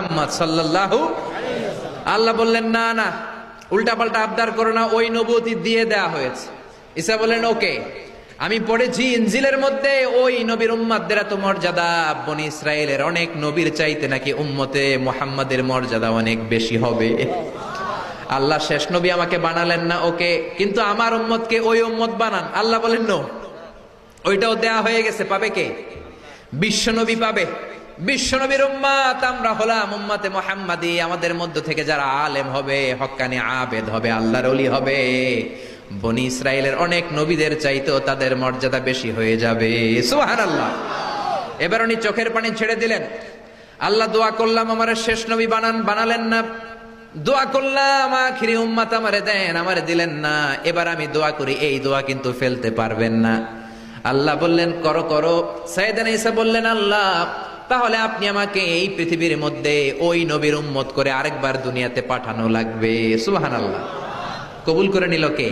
মুহাম্মদ সাল্লাল্লাহু। আল্লাহ বললেন না না, উল্টা পাল্টা আবদার করো না, ওই নবুয়তি দিয়ে দেয়া হয়েছে। ঈসা বললেন ওকে, আমি পড়েছি ইনজিলের মধ্যে ওই নবীর উম্মতদের এত মর্যাদা, বনি ইসরায়েলের অনেক নবীর চাইতে নাকি উম্মতে মুহাম্মাদের মর্যাদা অনেক বেশি হবে। আল্লাহ শেষ নবী আমাকে বানালেন না, ওকে, কিন্তু আমার উম্মতকে ওই উম্মত বানান। আল্লাহ বলেন নো, ওইটাও দেয়া হয়ে গেছে। পাবে কে? বিশ্বনবী পাবে। বিশ্বনবীর উম্মত আমরা হলাম উম্মতে মুহাম্মাদি। আমাদের মধ্য থেকে যারা আলেম হবে, হক্কানি আবেদ হবে, আল্লাহর ওলি হবে, বনি ইসরায়েলের অনেক নবীদের চাইতেও তাদের মর্যাদা বেশি হয়ে যাবে। সুবহানাল্লাহ। এবার উনি চোখের পানি ছেড়ে দিলেন। আল্লাহ দোয়া করলাম আমারে শেষ নবী বানান, বানালেন না। দোয়া করলাম আখিরি উম্মত আমারে দেন, আমারে দিলেন না। এবার আমি দোয়া করি, এই দোয়া কিন্তু ফেলতে পারবেন না। আল্লাহ বললেন করো করো। সাইয়েদনা ঈসা বললেন আল্লাহ, তাহলে আপনি আমাকে এই পৃথিবীর মধ্যে ওই নবীর উম্মত করে আরেকবার দুনিয়াতে পাঠানো লাগবে। সুবহানাল্লাহ। কবুল করে নিল কে?